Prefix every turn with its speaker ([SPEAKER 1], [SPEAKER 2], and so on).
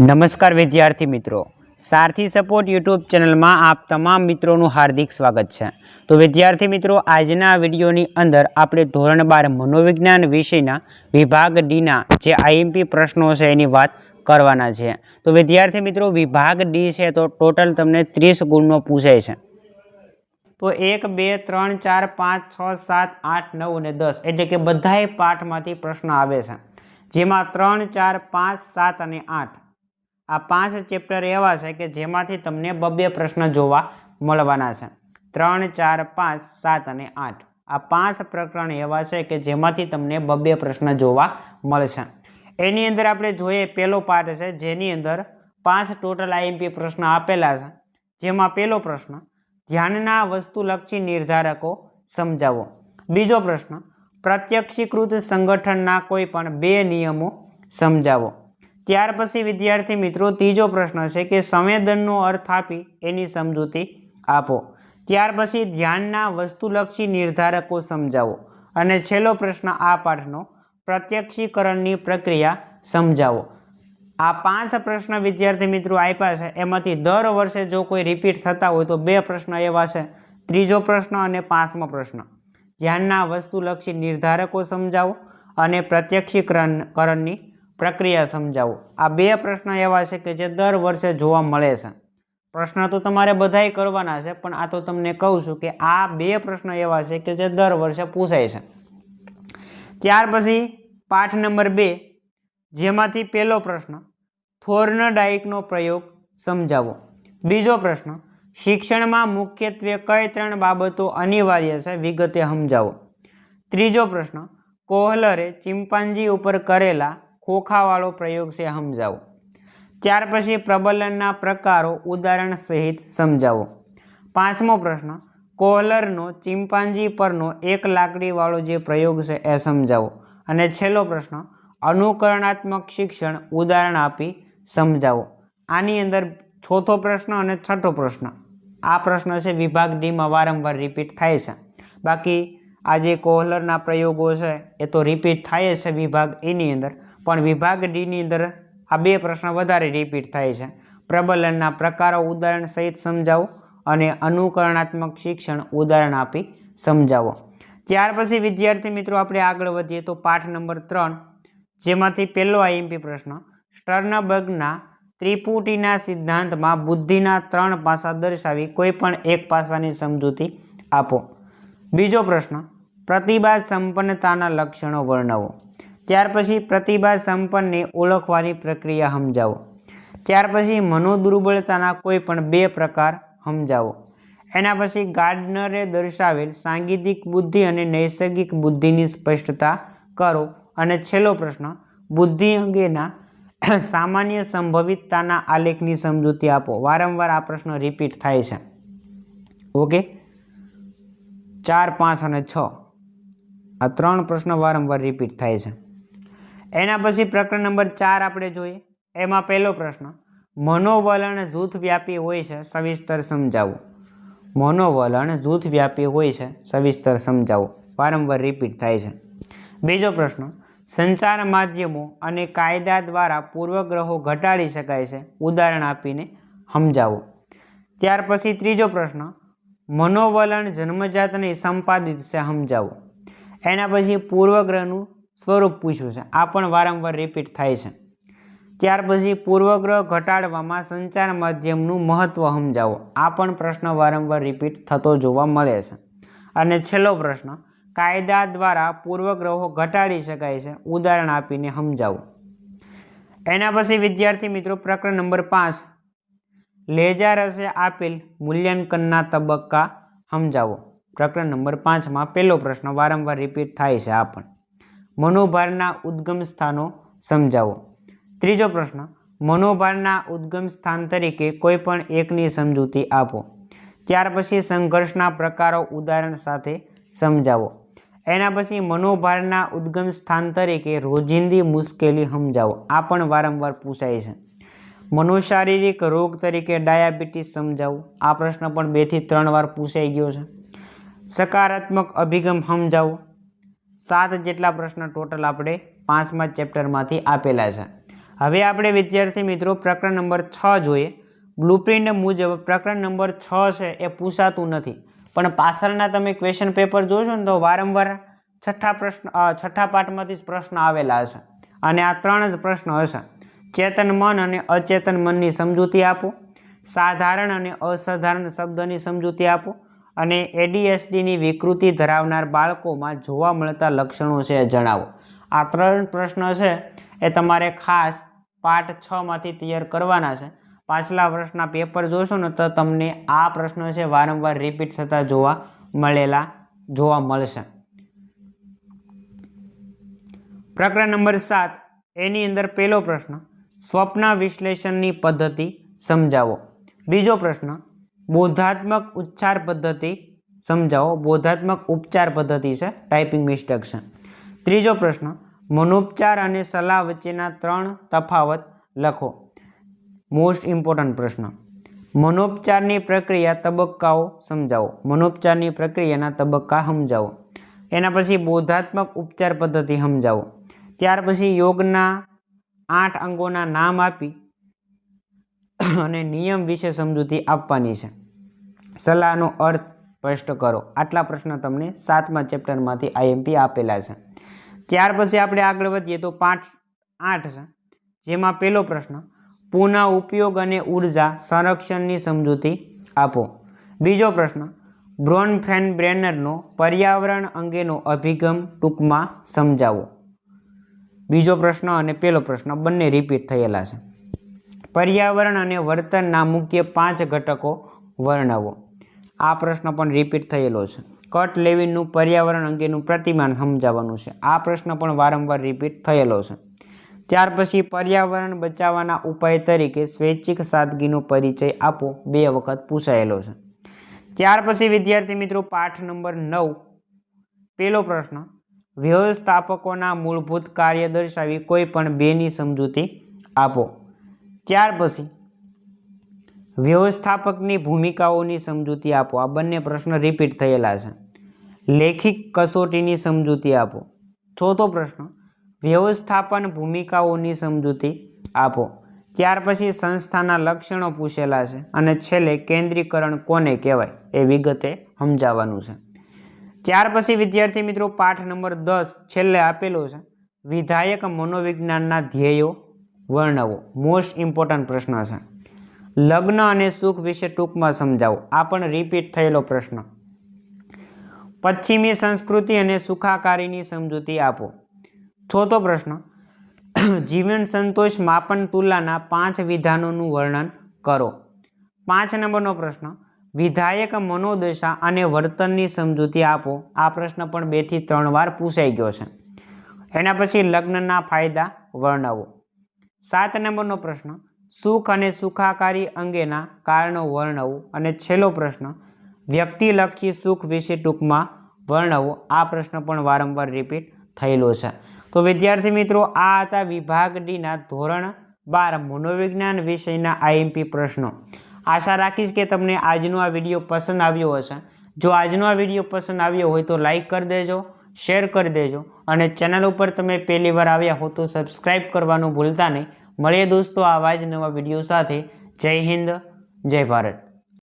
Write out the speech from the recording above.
[SPEAKER 1] નમસ્કાર વિદ્યાર્થી મિત્રો, સારથી સપોર્ટ યુટ્યુબ ચેનલમાં આપ તમામ મિત્રોનું હાર્દિક સ્વાગત છે। તો વિદ્યાર્થી મિત્રો, આજના વિડીયોની અંદર આપણે ધોરણ 12 મનોવિજ્ઞાન વિષયના વિભાગ ડીના જે આઈએમપી પ્રશ્નો છે એની વાત કરવાના છે। તો વિદ્યાર્થી મિત્રો, વિભાગ ડી છે તો ટોટલ તમને 30 ગુણનો પૂછાય છે। તો 1, 2, 3, 4, 5, 6, 7, 8, 9 અને 10 એટલે કે બધાય પાઠમાંથી પ્રશ્ન આવે છે, જેમાં 3, 4, 5, 7 અને 8 આ 5 ચેપ્ટર એવા છે કે જેમાંથી તમને 2 પ્રશ્ન જોવા મળવાના છે। 3, 4, 5, 7 અને 8 આ 5 પ્રકરણ એવા છે કે જેમાંથી તમને 2 પ્રશ્ન જોવા મળશે। એની અંદર આપણે જોઈએ પહેલો પાઠ છે, જેની અંદર 5 ટોટલ આઈએમપી પ્રશ્ન આપેલા છે, જેમાં પહેલો પ્રશ્ન ધ્યાનના વસ્તુલક્ષી નિર્ધારકો સમજાવો। બીજો પ્રશ્ન પ્રત્યક્ષીકૃત સંગઠનના કોઈ પણ 2 નિયમો સમજાવો। ત્યાર પછી વિદ્યાર્થી મિત્રો ત્રીજો પ્રશ્ન છે કે સંવેદનનો અર્થ આપી એની સમજૂતી આપો। ત્યાર પછી ધ્યાનના વસ્તુલક્ષી નિર્ધારકો સમજાવો અને છેલ્લો પ્રશ્ન આ પાઠનો પ્રત્યક્ષીકરણની પ્રક્રિયા સમજાવો। આ 5 પ્રશ્ન વિદ્યાર્થી મિત્રો આપ્યા છે, એમાંથી દર વર્ષે જો કોઈ રિપીટ થતા હોય તો 2 પ્રશ્ન એવા છે, ત્રીજો પ્રશ્ન અને 5મો પ્રશ્ન ધ્યાનના વસ્તુલક્ષી નિર્ધારકો સમજાવો અને પ્રત્યક્ષીકરણની પ્રક્રિયા સમજાવો। આ 2 પ્રશ્ન એવા છે કે જે દર વર્ષે જોવા મળે છે। પ્રશ્ન તો તમારે બધાય કરવાના છે, પણ આ તો તમને કહું છું કે આ 2 પ્રશ્ન એવા છે કે જે દર વર્ષે પૂછાય છે। ત્યાર પછી પાઠ નંબર 2, જેમાંથી પહેલો પ્રશ્ન થોર્નડાઈકનો પ્રયોગ સમજાવો। બીજો પ્રશ્ન શિક્ષણમાં મુખ્યત્વે કઈ 3 બાબતો અનિવાર્ય છે વિગતે સમજાવો। ત્રીજો પ્રશ્ન કોહલરે ચિમ્પાન્જી ઉપર કરેલા ખોખાવાળો પ્રયોગ છે સમજાવો। ત્યાર પછી પ્રબલનના પ્રકારો ઉદાહરણ સહિત સમજાવો। 5મો પ્રશ્ન કોહલરનો ચિમ્પાન્જી પરનો એક લાકડીવાળો જે પ્રયોગ છે એ સમજાવો। અને છેલ્લો પ્રશ્ન અનુકરણાત્મક શિક્ષણ ઉદાહરણ આપી સમજાવો। આની અંદર ચોથો પ્રશ્ન અને છઠ્ઠો પ્રશ્ન આ પ્રશ્ન છે વિભાગ ડીમાં વારંવાર રિપીટ થાય છે। બાકી આ જે કોહલરના પ્રયોગો છે એ તો રિપીટ થાય છે વિભાગ એની અંદર, પણ વિભાગ ડીની અંદર આ 2 પ્રશ્ન વધારે રિપીટ થાય છે। પ્રબલનના પ્રકારો ઉદાહરણ સહિત સમજાવો અને અનુકરણાત્મક શિક્ષણ ઉદાહરણ આપી સમજાવો। ત્યાર પછી વિદ્યાર્થી મિત્રો આપણે આગળ વધીએ તો પાઠ નંબર 3, જેમાંથી પહેલો આઈએમપી પ્રશ્ન સ્ટર્નબર્ગના ત્રિપુટીના સિદ્ધાંતમાં બુદ્ધિના 3 પાસા દર્શાવી કોઈ પણ એક પાસાની સમજૂતી આપો। બીજો પ્રશ્ન પ્રતિભા સંપન્નતાના લક્ષણો વર્ણવો। ત્યાર પછી પ્રતિભા સંપન્નને ઓળખવાની પ્રક્રિયા સમજાવો। ત્યાર પછી મનોદુર્બળતાના કોઈ પણ 2 પ્રકાર સમજાવો। એના પછી ગાર્ડનરે દર્શાવેલ સાંગીતિક બુદ્ધિ અને નૈસર્ગિક બુદ્ધિની સ્પષ્ટતા કરો। અને છેલ્લો પ્રશ્ન બુદ્ધિ અંગેના સામાન્ય સંભવિતતાના આલેખની સમજૂતી આપો। વારંવાર આ પ્રશ્ન રિપીટ થાય છે। ઓકે, 4, 5 અને 6 આ 3 પ્રશ્ન વારંવાર રિપીટ થાય છે। એના પછી પ્રકરણ નંબર 4 આપણે જોઈએ, એમાં પહેલો પ્રશ્ન મનોવલણ જૂથવ્યાપી હોય છે સવિસ્તર સમજાવો। મનોવલણ જૂથવ્યાપી હોય છે સવિસ્તર સમજાવો, વારંવાર રિપીટ થાય છે। બીજો પ્રશ્ન સંચાર માધ્યમો અને કાયદા દ્વારા પૂર્વગ્રહો ઘટાડી શકાય છે ઉદાહરણ આપીને સમજાવો। ત્યાર પછી ત્રીજો પ્રશ્ન મનોવલણ જન્મજાત અને સંપાદિત છે સમજાવો। એના પછી પૂર્વગ્રહનું સ્વરૂપ પૂછ્યું છે, આ પણ વારંવાર રિપીટ થાય છે। ત્યાર પછી પૂર્વગ્રહ ઘટાડવામાં સંચાર માધ્યમનું મહત્વ સમજાવો, આ પણ પ્રશ્ન વારંવાર રિપીટ થતો જોવા મળે છે। અને છેલ્લો પ્રશ્ન કાયદા દ્વારા પૂર્વગ્રહો ઘટાડી શકાય છે ઉદાહરણ આપીને સમજાવો। એના પછી વિદ્યાર્થી મિત્રો પ્રકરણ નંબર 5 લેજારસે આપેલ મૂલ્યાંકનના તબક્કા સમજાવો। પ્રકરણ નંબર 5માં પહેલો પ્રશ્ન વારંવાર રિપીટ થાય છે, આ પણ મનોભારના ઉદ્ગમ સ્થાનો સમજાવો। ત્રીજો પ્રશ્ન મનોભારના ઉદ્ગમ સ્થાન તરીકે કોઈ પણ એકની સમજૂતી આપો। ત્યાર પછી સંઘર્ષના પ્રકારો ઉદાહરણ સાથે સમજાવો। એના પછી મનોભારના ઉદ્ગમ સ્થાન તરીકે રોજિંદી મુશ્કેલી સમજાવો, આ પણ વારંવાર પૂછાય છે। મનોશારીરિક રોગ તરીકે ડાયાબિટીસ સમજાવો, આ પ્રશ્ન પણ 2 થી 3 વાર પૂછાઈ ગયો છે। સકારાત્મક અભિગમ સમજાવો, 7 જેટલા પ્રશ્ન ટોટલ આપણે 5મા ચેપ્ટરમાંથી આપેલા છે। હવે આપણે વિદ્યાર્થી મિત્રો પ્રકરણ નંબર 6 જોઈએ. બ્લુપ્રિન્ટ મુજબ પ્રકરણ નંબર 6 છે એ પૂછાતું નથી, પણ પાછળના તમે ક્વેશ્ચન પેપર જોશો ને તો વારંવાર છઠ્ઠા પાઠમાંથી જ પ્રશ્ન આવેલા હશે, અને આ 3 જ પ્રશ્નો હશે. ચેતન મન અને અચેતન મનની સમજૂતી આપો, સાધારણ અને અસાધારણ શબ્દની સમજૂતી આપો, અને ADHDની વિકૃતિ ધરાવનાર બાળકોમાં જોવા મળતા લક્ષણો છે એ જણાવો. આ 3 પ્રશ્નો છે એ તમારે ખાસ પાઠ 6 માંથી તૈયાર કરવાના છે. પાછલા વર્ષના પેપર જોશો ને તો તમને આ પ્રશ્નો છે વારંવાર રિપીટ થતા જોવા મળશે. પ્રકરણ નંબર 7 એની અંદર પહેલો પ્રશ્ન, સ્વપ્ન વિશ્લેષણની પદ્ધતિ સમજાવો. બીજો પ્રશ્ન, બોધાત્મક ઉચ્ચાર પદ્ધતિ સમજાવો. બોધાત્મક ઉપચાર પદ્ધતિ છે, ટાઈપિંગ મિસ્ટેક છે. ત્રીજો પ્રશ્ન, મનોપચાર અને સલાહ વચ્ચેના 3 તફાવત લખો. મોસ્ટ ઇમ્પોર્ટન્ટ પ્રશ્ન. મનોપચારની પ્રક્રિયા તબક્કાઓ સમજાવો. મનોપચારની પ્રક્રિયાના તબક્કા સમજાવો. એના પછી બોધાત્મક ઉપચાર પદ્ધતિ સમજાવો. ત્યાર પછી યોગના 8 અંગોના નામ આપી અને નિયમ વિશે સમજૂતી આપવાની છે. સલાહનો અર્થ સ્પષ્ટ કરો. આટલા પ્રશ્ન તમને 7મા ચેપ્ટરમાંથી IMP આપેલા છે. ત્યાર પછી આપણે આગળ વધીએ તો પાઠ 8 છે, જેમાં પહેલો પ્રશ્ન, પુનઃ ઉપયોગ અને ઉર્જા સંરક્ષણની સમજૂતી આપો. બીજો પ્રશ્ન, બ્રોનફેન્બ્રેનરનો પર્યાવરણ અંગેનો અભિગમ ટૂંકમાં સમજાવો. બીજો પ્રશ્ન અને પહેલો પ્રશ્ન બંને રિપીટ થયેલા છે. પર્યાવરણ અને વર્તનના મુખ્ય 5 ઘટકો વર્ણવો. આ પ્રશ્ન પણ રિપીટ થયેલો છે. કટ લેવિનનું પર્યાવરણ અંગેનું પ્રતિમાન સમજાવવાનું છે. આ પ્રશ્ન પણ વારંવાર રિપીટ થયેલો છે. ત્યાર પછી પર્યાવરણ બચાવવાના ઉપાય તરીકે સ્વૈચ્છિક સાદગીનો પરિચય આપો. 2 વખત પૂછાયેલો છે. ત્યાર પછી વિદ્યાર્થી મિત્રો પાઠ નંબર 9 પહેલો પ્રશ્ન, વ્યવસ્થાપકોના મૂળભૂત કાર્ય દર્શાવી કોઈ પણ 2ની સમજૂતી આપો. ત્યાર પછી વ્યવસ્થાપકની ભૂમિકાઓની સમજૂતી આપો. આ બંને પ્રશ્ન રિપીટ થયેલા છે. લેખિક કસોટીની સમજૂતી આપો. ચોથો પ્રશ્ન, વ્યવસ્થાપન ભૂમિકાઓની સમજૂતી આપો. ત્યાર પછી સંસ્થાના લક્ષણો પૂછેલા છે, અને છેલ્લે કેન્દ્રીકરણ કોને કહેવાય એ વિગતે સમજાવવાનું છે. ત્યાર પછી વિદ્યાર્થી મિત્રો પાઠ નંબર 10 છેલ્લે આપેલો છે, વિધાયક મનોવિજ્ઞાનના ધ્યેયો વર્ણવો. મોસ્ટ ઇમ્પોર્ટન્ટ પ્રશ્ન છે. લગ્ન અને સુખ વિશે ટૂંકમાં સમજાવો. આ પણ રિપીટ થયેલો પ્રશ્ન. પશ્ચિમી સંસ્કૃતિ અને સુખાકારીની સમજૂતી આપો. ચોથો પ્રશ્ન, જીવન સંતોષ માપન તુલનાના 5 વિધાનોનું વર્ણન કરો. 5 નંબરનો પ્રશ્ન, વિધાયક મનોદશા અને વર્તનની સમજૂતી આપો. આ પ્રશ્ન પણ 2 થી 3 વાર પૂછાઈ ગયો છે. એના પછી લગ્નના ફાયદા વર્ણવો. 7 નંબરનો પ્રશ્ન, સુખ અને સુખાકારી અંગેના કારણો વર્ણવો. અને છેલ્લો પ્રશ્ન, વ્યક્તિલક્ષી સુખ વિશે ટૂંકમાં વર્ણવો. આ પ્રશ્ન પણ વારંવાર રિપીટ થયેલો છે. તો વિદ્યાર્થી મિત્રો આ હતા વિભાગ ડીના ધોરણ 12 મનોવિજ્ઞાન વિષયના IMP પ્રશ્નો. આશા રાખીશ કે તમને આજનો આ વિડીયો પસંદ આવ્યો હશે. જો આજનો આ વિડીયો પસંદ આવ્યો હોય તો લાઈક કરી દેજો, શેર કરી દેજો, અને ચેનલ ઉપર તમે પહેલી વાર આવ્યા હો તો સબસ્ક્રાઈબ કરવાનું ભૂલતા નહીં. મળીએ દોસ્તો આવા જ નવા વિડીયો સાથે. જય હિન્દ, જય ભારત.